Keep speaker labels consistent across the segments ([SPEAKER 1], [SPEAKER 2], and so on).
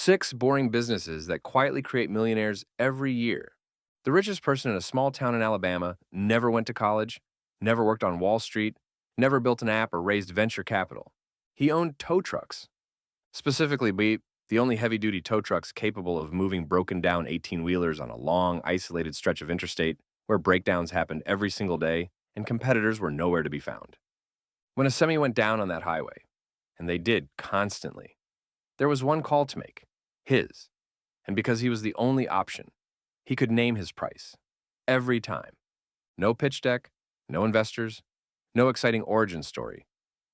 [SPEAKER 1] 6 boring businesses that quietly create millionaires every year. The richest person in a small town in Alabama never went to college, never worked on Wall Street, never built an app or raised venture capital. He owned tow trucks, specifically the only heavy-duty tow trucks capable of moving broken down 18-wheelers on a long, isolated stretch of interstate where breakdowns happened every single day and competitors were nowhere to be found. When a semi went down on that highway, and they did constantly, there was one call to make, his. And because he was the only option, he could name his price. Every time. No pitch deck, no investors, no exciting origin story.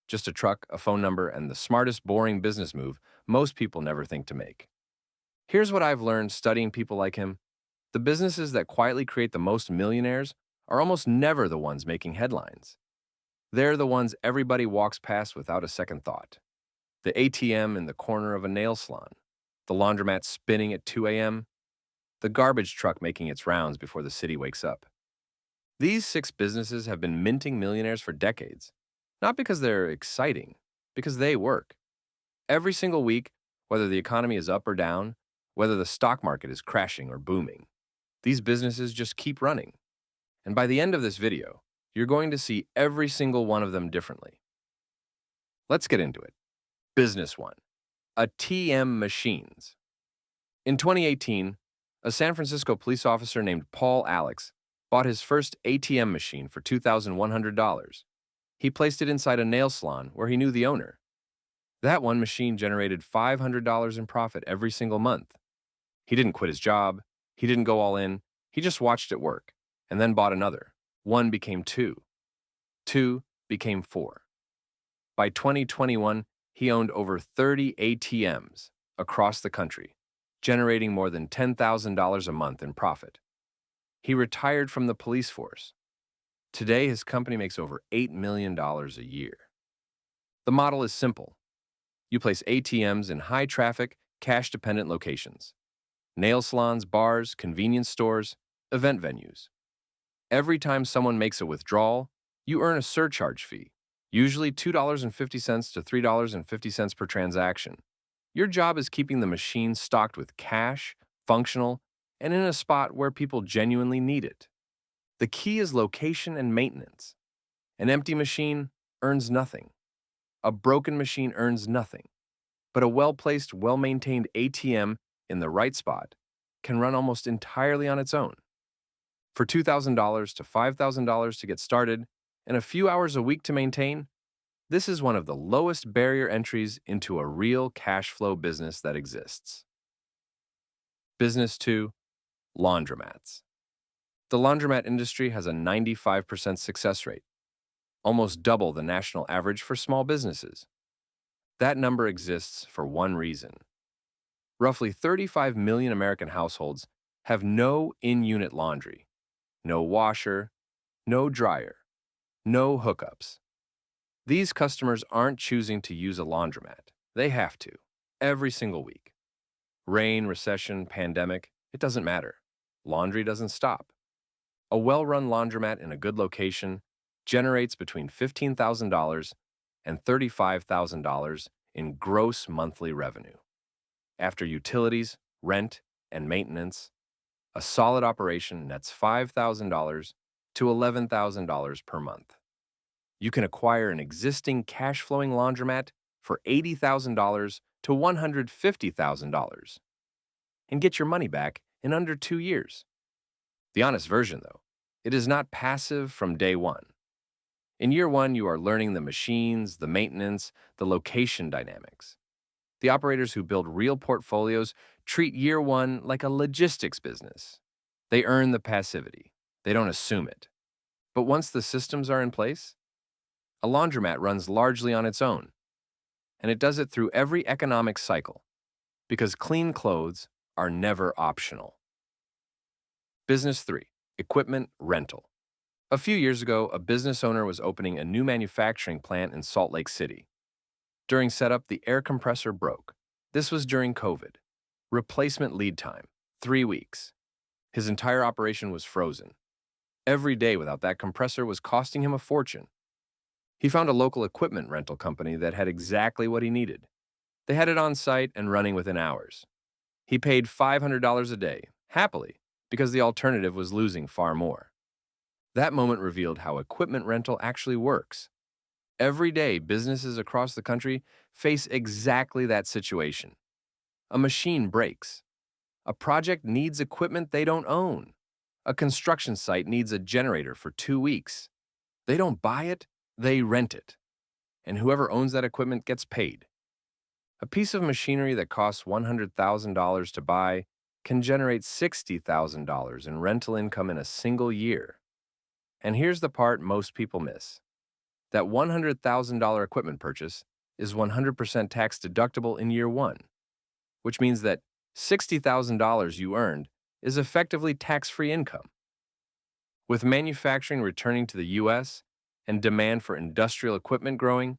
[SPEAKER 1] Just a truck, a phone number, and the smartest, boring business move most people never think to make. Here's what I've learned studying people like him. The businesses that quietly create the most millionaires are almost never the ones making headlines. They're the ones everybody walks past without a second thought. The ATM in the corner of a nail salon, the laundromat spinning at 2 a.m., the garbage truck making its rounds before the city wakes up. These 6 businesses have been minting millionaires for decades, not because they're exciting, because they work. Every single week, whether the economy is up or down, whether the stock market is crashing or booming, these businesses just keep running. And by the end of this video, you're going to see every single one of them differently. Let's get into it. Business 1. ATM Machines. In 2018, a San Francisco police officer named Paul Alex bought his first ATM machine for $2,100. He placed it inside a nail salon where he knew the owner. That one machine generated $500 in profit every single month. He didn't quit his job. He didn't go all in. He just watched it work and then bought another. 1 became 2. 2 became 4. By 2021, he owned over 30 ATMs across the country, generating more than $10,000 a month in profit. He retired from the police force. Today, his company makes over $8 million a year. The model is simple. You place ATMs in high-traffic, cash-dependent locations: nail salons, bars, convenience stores, event venues. Every time someone makes a withdrawal, you earn a surcharge fee, usually $2.50 to $3.50 per transaction. Your job is keeping the machine stocked with cash, functional, and in a spot where people genuinely need it. The key is location and maintenance. An empty machine earns nothing. A broken machine earns nothing. But a well-placed, well-maintained ATM in the right spot can run almost entirely on its own. For $2,000 to $5,000 to get started and a few hours a week to maintain, this is one of the lowest barrier entries into a real cash flow business that exists. Business 2. Laundromats. The laundromat industry has a 95% success rate, almost double the national average for small businesses. That number exists for one reason. Roughly 35 million American households have no in-unit laundry, no washer, no dryer, no hookups. These customers aren't choosing to use a laundromat. They have to, every single week. Rain, recession, pandemic, it doesn't matter. Laundry doesn't stop. A well-run laundromat in a good location generates between $15,000 and $35,000 in gross monthly revenue. After utilities, rent, and maintenance, a solid operation nets $5,000 to $11,000 per month. You can acquire an existing cash-flowing laundromat for $80,000 to $150,000 and get your money back in under 2 years. The honest version, though, it is not passive from day one. In year 1, you are learning the machines, the maintenance, the location dynamics. The operators who build real portfolios treat year 1 like a logistics business. They earn the passivity. They don't assume it. But once the systems are in place, a laundromat runs largely on its own. And it does it through every economic cycle, because clean clothes are never optional. Business 3. Equipment rental. A few years ago, a business owner was opening a new manufacturing plant in Salt Lake City. During setup, the air compressor broke. This was during COVID. Replacement lead time, 3 weeks. His entire operation was frozen. Every day without that compressor was costing him a fortune. He found a local equipment rental company that had exactly what he needed. They had it on site and running within hours. He paid $500 a day, happily, because the alternative was losing far more. That moment revealed how equipment rental actually works. Every day, businesses across the country face exactly that situation. A machine breaks. A project needs equipment they don't own. A construction site needs a generator for 2 weeks. They don't buy it, they rent it. And whoever owns that equipment gets paid. A piece of machinery that costs $100,000 to buy can generate $60,000 in rental income in a single year. And here's the part most people miss. That $100,000 equipment purchase is 100% tax deductible in year one, which means that $60,000 you earned is effectively tax-free income. With manufacturing returning to the U.S. and demand for industrial equipment growing,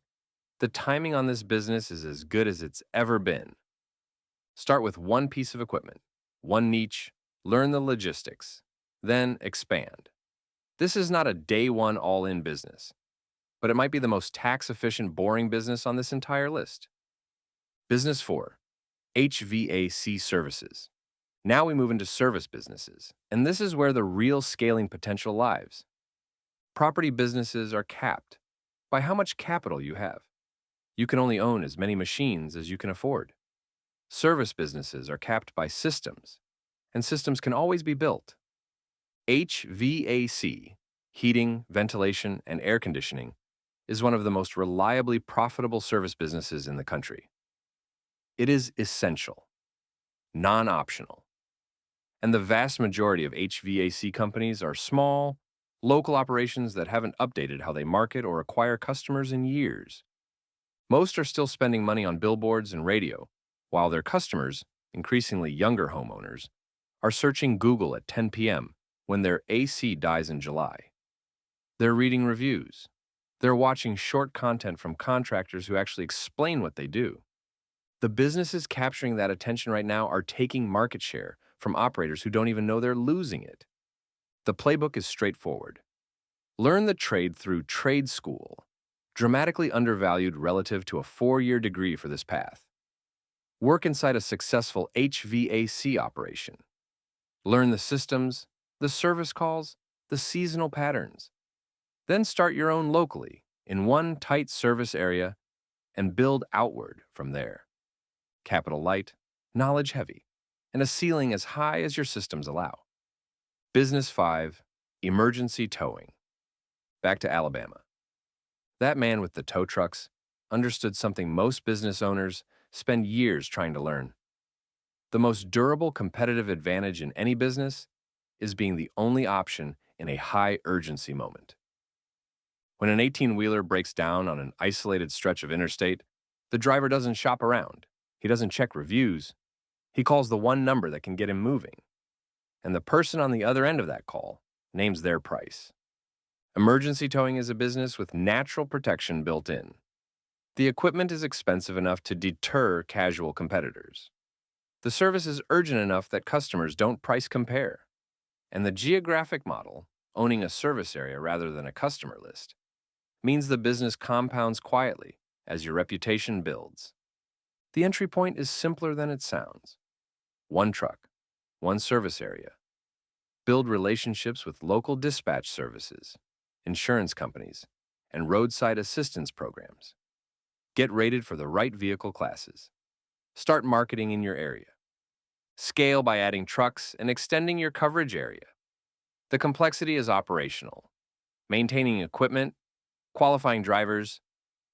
[SPEAKER 1] the timing on this business is as good as it's ever been. Start with one piece of equipment, one niche, learn the logistics, then expand. This is not a day one all-in business, but it might be the most tax-efficient, boring business on this entire list. Business 4, HVAC Services. Now we move into service businesses, and this is where the real scaling potential lies. Property businesses are capped by how much capital you have. You can only own as many machines as you can afford. Service businesses are capped by systems, and systems can always be built. HVAC, heating, ventilation, and air conditioning, is one of the most reliably profitable service businesses in the country. It is essential, non-optional. And the vast majority of HVAC companies are small, local operations that haven't updated how they market or acquire customers in years. Most are still spending money on billboards and radio, while their customers, increasingly younger homeowners, are searching Google at 10 p.m. when their AC dies in July. They're reading reviews. They're watching short content from contractors who actually explain what they do. The businesses capturing that attention right now are taking market share from operators who don't even know they're losing it. The playbook is straightforward. Learn the trade through trade school, dramatically undervalued relative to a 4-year degree for this path. Work inside a successful HVAC operation. Learn the systems, the service calls, the seasonal patterns. Then start your own locally in one tight service area and build outward from there. Capital light, knowledge heavy, and a ceiling as high as your systems allow. Business 5, emergency towing. Back to Alabama. That man with the tow trucks understood something most business owners spend years trying to learn. The most durable competitive advantage in any business is being the only option in a high urgency moment. When an 18-wheeler breaks down on an isolated stretch of interstate, the driver doesn't shop around. He doesn't check reviews. He calls the one number that can get him moving. And the person on the other end of that call names their price. Emergency towing is a business with natural protection built in. The equipment is expensive enough to deter casual competitors. The service is urgent enough that customers don't price compare. And the geographic model, owning a service area rather than a customer list, means the business compounds quietly as your reputation builds. The entry point is simpler than it sounds. One truck, one service area. Build relationships with local dispatch services, insurance companies, and roadside assistance programs. Get rated for the right vehicle classes. Start marketing in your area. Scale by adding trucks and extending your coverage area. The complexity is operational. Maintaining equipment, qualifying drivers,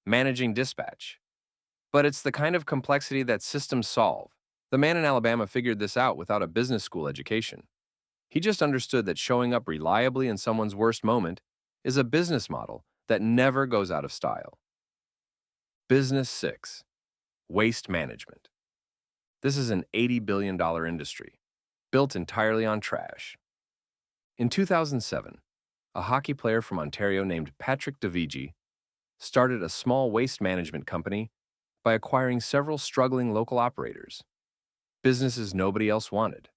[SPEAKER 1] managing dispatch. But it's the kind of complexity that systems solve. The man in Alabama figured this out without a business school education. He just understood that showing up reliably in someone's worst moment is a business model that never goes out of style. Business 6, waste management. This is an $80 billion industry, built entirely on trash. In 2007, a hockey player from Ontario named Patrick Davigi started a small waste management company by acquiring several struggling local operators, businesses nobody else wanted.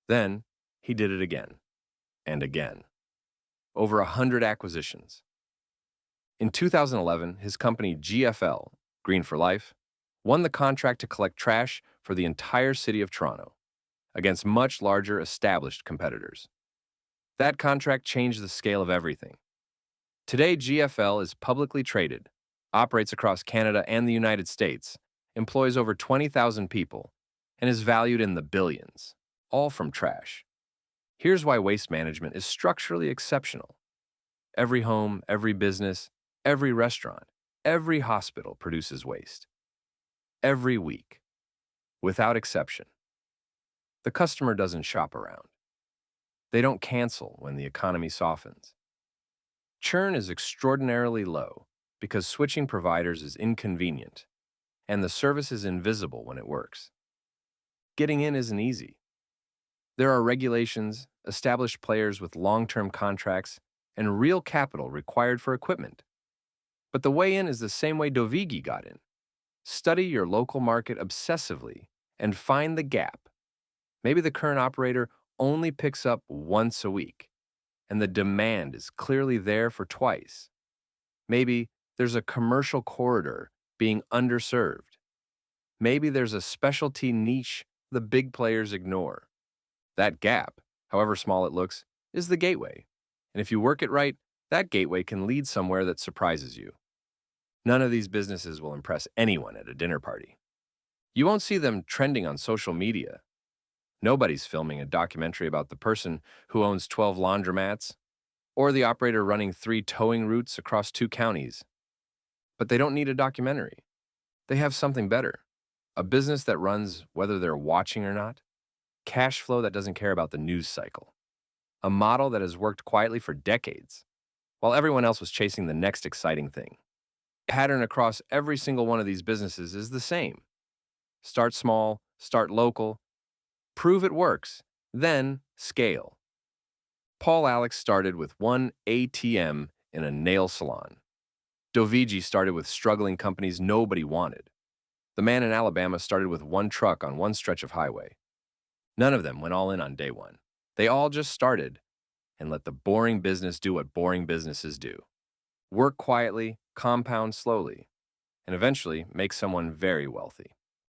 [SPEAKER 1] Then, he did it again, and again. Over 100 acquisitions. In 2011, his company GFL, Green for Life, won the contract to collect trash for the entire city of Toronto against much larger established competitors. That contract changed the scale of everything. Today, GFL is publicly traded, operates across Canada and the United States, employs over 20,000 people, and is valued in the billions, all from trash. Here's why waste management is structurally exceptional. Every home, every business, every restaurant, every hospital produces waste. Every week, without exception. The customer doesn't shop around. They don't cancel when the economy softens. Churn is extraordinarily low because switching providers is inconvenient, and the service is invisible when it works. Getting in isn't easy. There are regulations, established players with long-term contracts, and real capital required for equipment. But the way in is the same way Dovigi got in. Study your local market obsessively and find the gap. Maybe the current operator only picks up once a week, and the demand is clearly there for twice. Maybe there's a commercial corridor being underserved. Maybe there's a specialty niche the big players ignore. That gap, however small it looks, is the gateway. And if you work it right, that gateway can lead somewhere that surprises you. None of these businesses will impress anyone at a dinner party. You won't see them trending on social media. Nobody's filming a documentary about the person who owns 12 laundromats or the operator running 3 towing routes across 2 counties. But they don't need a documentary. They have something better. A business that runs whether they're watching or not. Cash flow that doesn't care about the news cycle. A model that has worked quietly for decades, while everyone else was chasing the next exciting thing. The pattern across every single one of these businesses is the same. Start small, start local, prove it works, then scale. Paul Alex started with one ATM in a nail salon. Dovigi started with struggling companies nobody wanted. The man in Alabama started with one truck on one stretch of highway. None of them went all in on day one. They all just started and let the boring business do what boring businesses do. Work quietly, compound slowly, and eventually make someone very wealthy.